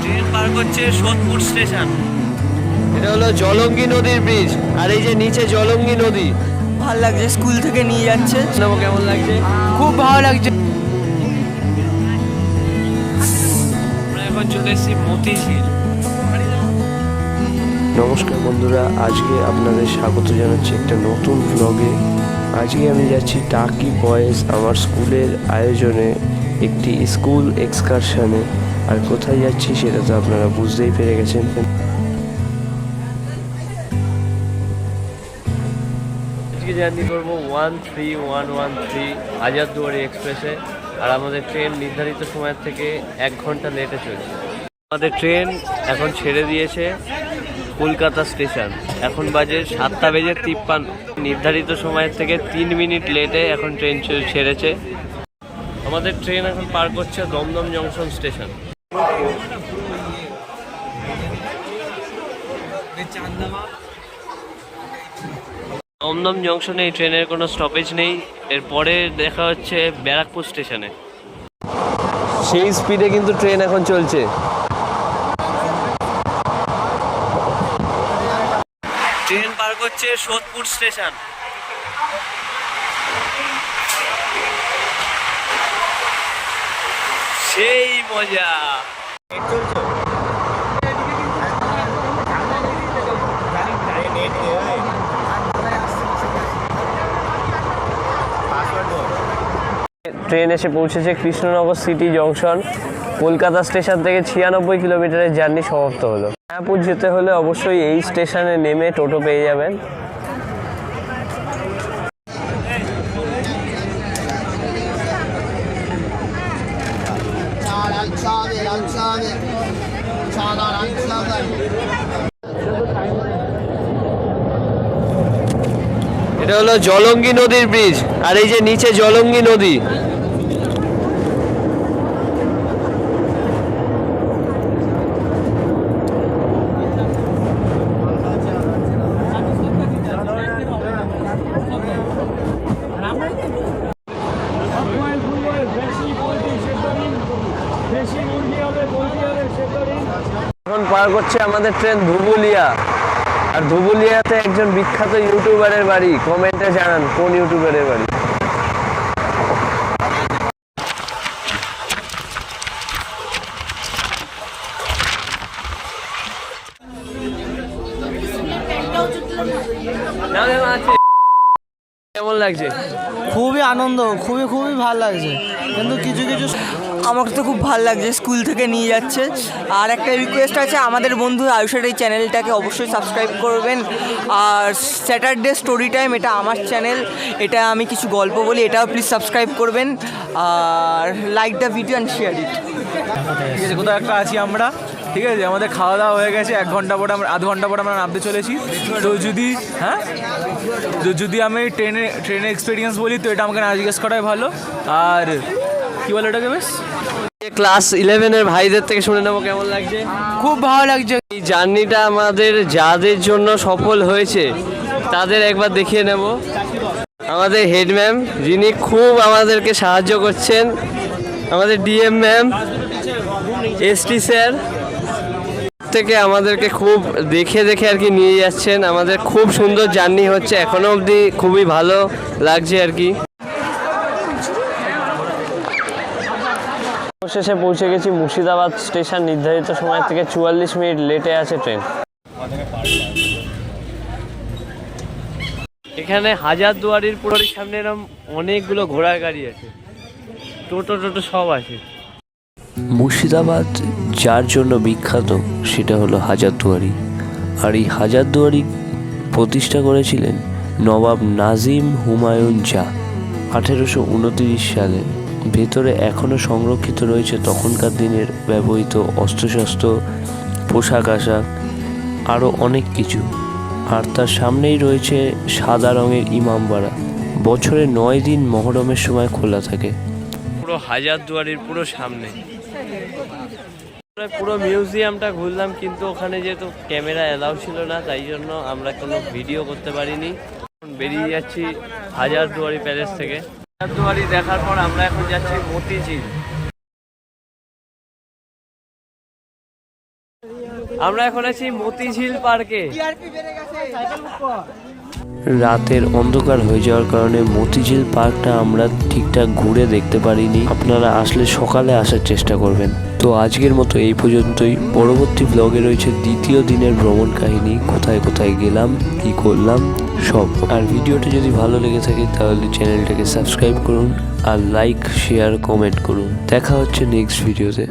Train পার করছে Sodepur station. এটা হলো জলঙ্গি নদীর ব্রিজ, আর এই যে নিচে জলঙ্গি নদী। ভালো লাগছে, স্কুল থেকে নিয়ে যাচ্ছে। কেমন লাগছে? খুব ভালো লাগছে। আমরা এখন চলে এসেছি মতিঝিল। নমস্কার বন্ধুরা, আজকে আপনাদের স্বাগত জানাচ্ছি একটা নতুন ভ্লগে। আজকে আমি যাচ্ছি টাকি বয়েজ আমার স্কুলের আয়োজনে একটি স্কুল এক্সকারশনে। আর কোথায় যাচ্ছি সেটা তো আপনারা বুঝতেই পেরে গেছেন। আজকে জার্নি করবো 13113 হাজারদুয়ারি এক্সপ্রেসে। আর আমাদের ট্রেন নির্ধারিত সময়ের থেকে 1 ঘন্টা লেটে চলছে। আমাদের ট্রেন এখন ছেড়ে দিয়েছে কলকাতা স্টেশন। এখন বাজে 7:53। নির্ধারিত সময়ের থেকে 3 মিনিট লেটে এখন ট্রেন ছেড়েছে। আমাদের ট্রেন এখন পার করছে দমদম জংশন স্টেশন। দমদম জংশনে এই ট্রেনের কোনো স্টপেজ নেই। এরপরে দেখা হচ্ছে ব্যারাকপুর স্টেশনে। সেই স্পিডে কিন্তু ট্রেন এখন চলছে। ট্রেন পার করছে সোদপুর স্টেশন। সেই মজা। ট্রেন এসে পৌঁছেছে Krishnanagar city junction. Kolkata station থেকে 96 কিলোমিটারের জার্নি সমাপ্ত হলো। মায়াপুর যেতে হলে অবশ্যই এই স্টেশনে নেমে টোটো পেয়ে যাবেন। এটা হলো জলঙ্গি নদীর ব্রিজ, আর এই যে নিচে জলঙ্গি নদী। এখন পার করছে আমাদের ট্রেন ধুবুলিয়া। আর ধুবুলিয়াতে একজন বিখ্যাত ইউটিউবারের বাড়ি। কমেন্টে জানান কোন ইউটিউবারের বাড়ি। কেমন লাগছে? খুবই আনন্দ, খুবই ভালো লাগছে। কিন্তু কিছু আমাকে তো খুব ভালো লাগছে, স্কুল থেকে নিয়ে যাচ্ছে। আর একটা রিকোয়েস্ট আছে, আমাদের বন্ধু আয়ুষের এই চ্যানেলটাকে অবশ্যই সাবস্ক্রাইব করবেন। আর স্যাটারডে স্টোরি টাইম, এটা আমার চ্যানেল, এটা আমি কিছু গল্প বলি, এটাও প্লিজ সাবস্ক্রাইব করবেন। আর like the video and share it. ঠিক আছে, কোথাও একটা আছি আমরা। ঠিক আছে, আমাদের খাওয়া দাওয়া হয়ে গেছে। 1 ঘন্টা পরে আমরা, আধ ঘন্টা পরে আমরা নামতে চলেছি। তো যদি আমি ট্রেনের এক্সপিরিয়েন্স বলি, তো এটা আমাকে না জিজ্ঞেস করাই ভালো। আর কি বলে ওটাকে, বেশ ক্লাস 11-এর ভাইদের থেকে শুনে নেবো কেমন লাগছে। খুব ভালো লাগছে। এই জার্নিটা আমাদের যাদের জন্য সফল হয়েছে তাদের একবার দেখিয়ে নেব। আমাদের হেড ম্যাম, যিনি খুব আমাদেরকে সাহায্য করছেন, আমাদের ডিএম ম্যাম, এসটি স্যার থেকে আমাদেরকে খুব দেখে আর কি নিয়ে যাচ্ছেন। আমাদের খুব সুন্দর জার্নি হচ্ছে এখনো অবধি, খুবই ভালো লাগছে আর কি। শেষে পৌঁছে গেছি মুর্শিদাবাদ স্টেশন। নির্ধারিত সময় থেকে 44 মিনিট লেটে আছে ট্রেন। এখানে হাজারদুয়ারির পুরোর সামনে এরকম অনেকগুলো ঘোড়ার গাড়ি আছে, টোটো সব আছে। মুর্শিদাবাদ যার জন্য বিখ্যাত সেটা হলো হাজারদুয়ারি। আর এই হাজারদুয়ারি প্রতিষ্ঠা করেছিলেন নবাব নাজিম হুমায়ুন শাহ 1829 সালে। ভেতরে এখনও সংরক্ষিত রয়েছে তখনকার দিনের ব্যবহৃত অস্ত্রশস্ত্র, পোশাক আশাক, আরও অনেক কিছু। আর তার সামনেই রয়েছে সাদা রঙের ইমামবাড়া। বছরে 9 দিন মহরমের সময় খোলা থাকে। পুরো হাজারদুয়ারির পুরো সামনে পুরো মিউজিয়ামটা ঘুরলাম, কিন্তু ওখানে যেহেতু ক্যামেরা অ্যালাউ ছিল না, তাই জন্য আমরা কোনো ভিডিও করতে পারিনি। বেরিয়ে যাচ্ছি হাজারদুয়ারি প্যালেস থেকে। হাজারদুয়ারি দেখার পর আমরা এখন যাচ্ছি মতিঝিল। আমরা এখন আছি মতিঝিল পার্কে। রাতের অন্ধকার হয়ে যাওয়ার কারণে মতিঝিল পার্কটা আমরা ঠিকঠাক ঘুরে দেখতে পারিনি। আপনারা আসলে সকালে আসার চেষ্টা করবেন। তো আজকের মতো এই পর্যন্তই। পরবর্তী ব্লগে রয়েছে দ্বিতীয় দিনের ভ্রমণ কাহিনী, কোথায় কোথায় গেলাম, কি করলাম সব। আর ভিডিওটা যদি ভালো লেগে থাকে তাহলে চ্যানেলটাকে সাবস্ক্রাইব করুন আর লাইক, শেয়ার, কমেন্ট করুন। দেখা হচ্ছে নেক্সট ভিডিওতে।